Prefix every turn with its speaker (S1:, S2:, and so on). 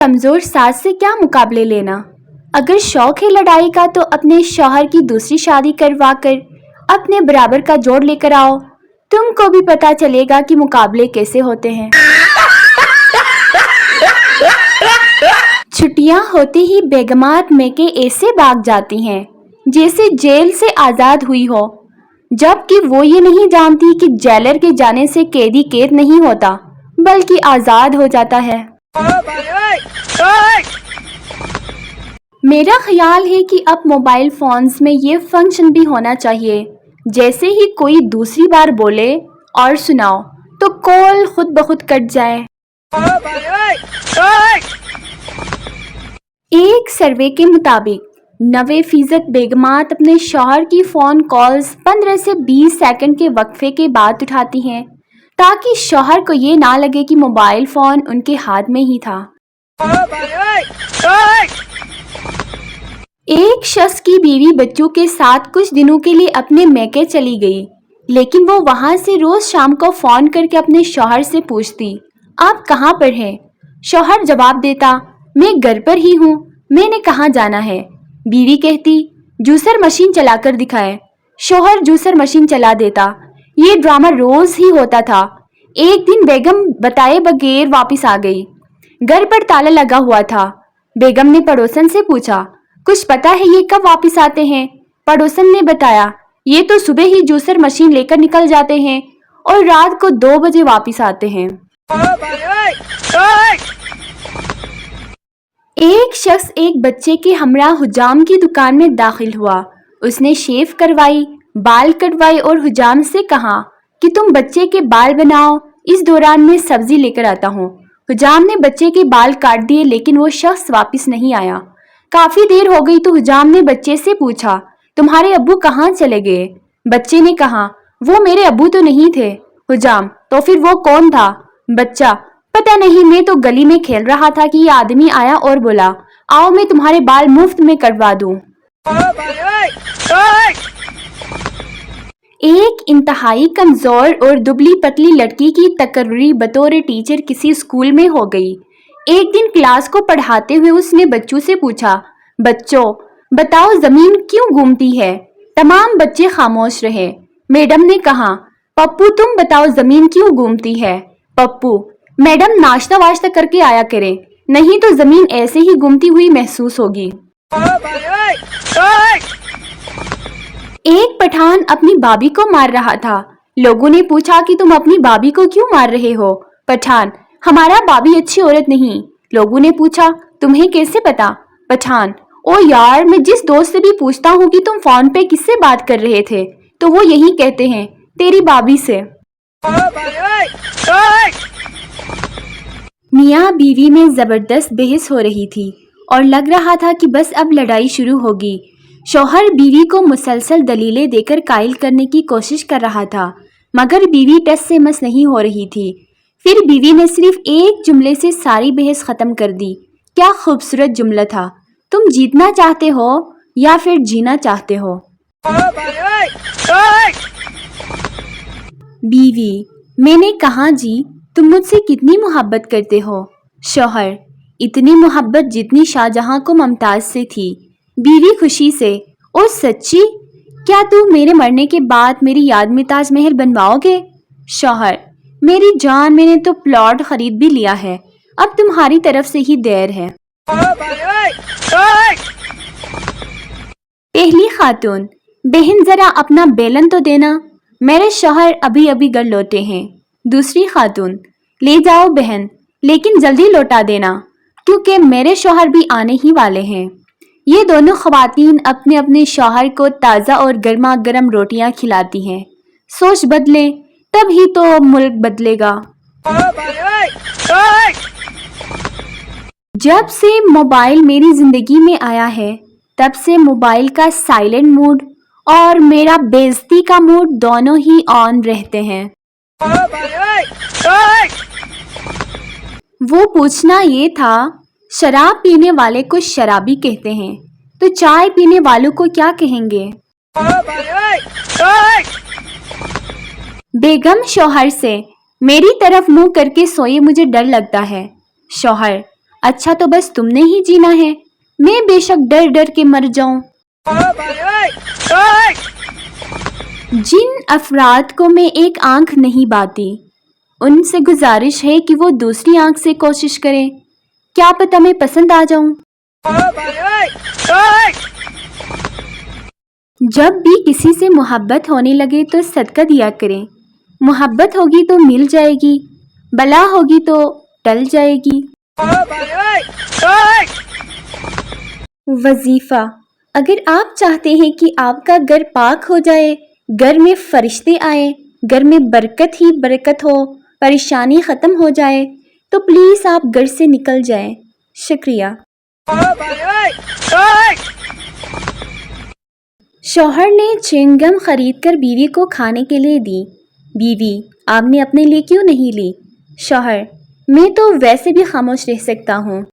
S1: कमजोर सास से क्या मुकाबले लेना। अगर शौक है लड़ाई का तो अपने शौहर की दूसरी शादी करवा कर अपने बराबर का जोड़ लेकर आओ, तुमको भी पता चलेगा कि मुकाबले कैसे होते हैं। छुट्टियां होते ही बेगमात मैके ऐसे भाग जाती हैं जैसे जेल से आजाद हुई हो, जबकि वो ये नहीं जानती कि जेलर के जाने से कैदी कैद नहीं होता बल्कि आजाद हो जाता है। मेरा ख्याल है कि अब मोबाइल फोन्स में ये फंक्शन भी होना चाहिए, जैसे ही कोई दूसरी बार बोले और सुनाओ तो कॉल खुद ब खुद कट जाए। एक सर्वे के मुताबिक 90% बेगमात अपने शौहर की फ़ोन कॉल्स 15 से 20 सेकंड के वक्फे के बाद उठाती हैं ताकि शौहर को ये ना लगे कि मोबाइल फ़ोन उनके हाथ में ही था। एक शख्स की बीवी बच्चों के साथ कुछ दिनों के लिए अपने मैके चली गई, लेकिन वो वहां से रोज शाम को फ़ोन करके अपने शौहर से पूछती, आप कहाँ पर हैं? शौहर जवाब देता, मैं घर पर ही हूँ, मैंने कहाँ जाना है? बीवी कहती, जूसर मशीन चलाकर दिखाएं। शौहर जूसर मशीन चला देता। ये ड्रामा रोज ही होता था। एक दिन बेगम बताए बगैर वापस आ गई। घर पर ताला लगा हुआ था। बेगम ने पड़ोसन से पूछा, कुछ पता है ये कब वापस आते हैं? पड़ोसन ने बताया, ये तो सुबह ही जूसर मशीन लेकर निकल जाते हैं और रात को 2 बजे वापस आते हैं। एक शख्स एक बच्चे के हमरा हुजाम की दुकान में दाखिल हुआ। उसने शेव करवाई, बाल कटवाए और हुजाम से कहा कि तुम बच्चे के बाल बनाओ, इस दौरान मैं सब्जी लेकर आता हूँ। हुजाम ने बच्चे के बाल काट दिए, लेकिन वो शख्स वापस नहीं आया। काफी देर हो गई तो हुजाम ने बच्चे से पूछा, तुम्हारे अब्बू कहाँ चले गए? बच्चे ने कहा, वो मेरे अब्बू तो नहीं थे। हुजाम, तो फिर वो कौन था? बच्चा, पता नहीं, मैं तो गली में खेल रहा था कि ये आदमी आया और बोला, आओ मैं तुम्हारे बाल मुफ्त में कटवा दूं। एक इंतहाई कमजोर और दुबली पतली लड़की की तकर्री बतौर टीचर किसी स्कूल में हो गई। एक दिन क्लास को पढ़ाते हुए उसने बच्चों से पूछा, बच्चों बताओ जमीन क्यों घूमती है? तमाम बच्चे खामोश रहे। मैडम ने कहा, पप्पू तुम बताओ जमीन क्यों घूमती है? पप्पू, मैडम नाश्ता वाश्ता करके आया करें, नहीं तो जमीन ऐसे ही घूमती हुई महसूस होगी। एक पठान अपनी भाभी को मार रहा था। लोगों ने पूछा कि तुम अपनी भाभी को क्यों मार रहे हो? पठान, हमारा भाभी अच्छी औरत नहीं। लोगों ने पूछा, तुम्हें कैसे पता? पठान, ओ यार, मैं जिस दोस्त से भी पूछता हूँ कि तुम फोन पे किससे बात कर रहे थे तो वो यही कहते हैं, तेरी भाभी से। मियाँ बीवी में जबरदस्त बहस हो रही थी और लग रहा था कि बस अब लड़ाई शुरू होगी। शौहर बीवी को मुसलसल दलीलें देकर कायल करने की कोशिश कर रहा था, मगर बीवी टस से मस नहीं हो रही थी। फिर बीवी ने सिर्फ एक जुमले से सारी बहस खत्म कर दी। क्या खूबसूरत जुमला था, तुम जीतना चाहते हो या फिर जीना चाहते हो? बीवी, मैंने कहा जी, तुम मुझसे कितनी मोहब्बत करते हो? शौहर, इतनी मोहब्बत जितनी शाहजहां को मुमताज से थी। बीवी खुशी से, ओ सच्ची? क्या तू मेरे मरने के बाद मेरी याद में ताजमहल बनवाओगे? शौहर, मेरी जान, मैंने तो प्लॉट खरीद भी लिया है, अब तुम्हारी तरफ से ही देर है। पहली खातून, बहन जरा अपना बेलन तो देना, मेरे शौहर अभी अभी घर लौटे हैं। दूसरी खातून, ले जाओ बहन, लेकिन जल्दी लौटा देना क्योंकि मेरे शौहर भी आने ही वाले हैं। ये दोनों ख़वातीन अपने अपने शौहर को ताज़ा और गर्मा गर्म रोटियां खिलाती हैं। सोच बदले तब ही तो मुल्क बदलेगा। जब से मोबाइल मेरी ज़िंदगी में आया है, तब से मोबाइल का साइलेंट मोड और मेरा बेइज्जती का मोड दोनों ही ऑन रहते हैं। वो पूछना ये था, शराब पीने वाले को शराबी कहते हैं तो चाय पीने वालों को क्या कहेंगे? बेगम शौहर से, मेरी तरफ मुंह करके सोए, मुझे डर लगता है। शौहर, अच्छा तो बस तुमने ही जीना है, मैं बेशक डर डर के मर जाऊं। जिन अफराद को मैं एक आंख नहीं बाती, उनसे गुजारिश है कि वो दूसरी आंख से कोशिश करें, क्या पता मैं पसंद आ जाऊं। जब भी किसी से मोहब्बत होने लगे तो सदका दिया करें, मोहब्बत होगी तो मिल जाएगी, बला होगी तो टल जाएगी। वजीफा, अगर आप चाहते हैं कि आपका घर पाक हो जाए, घर में फरिश्ते आए, घर में बरकत ही बरकत हो, परेशानी ख़त्म हो जाए, तो प्लीज़ आप घर से निकल जाएं। शुक्रिया। शौहर ने च्युइंगम खरीद कर बीवी को खाने के लिए दी। बीवी, आपने अपने लिए क्यों नहीं ली? शौहर, मैं तो वैसे भी खामोश रह सकता हूँ।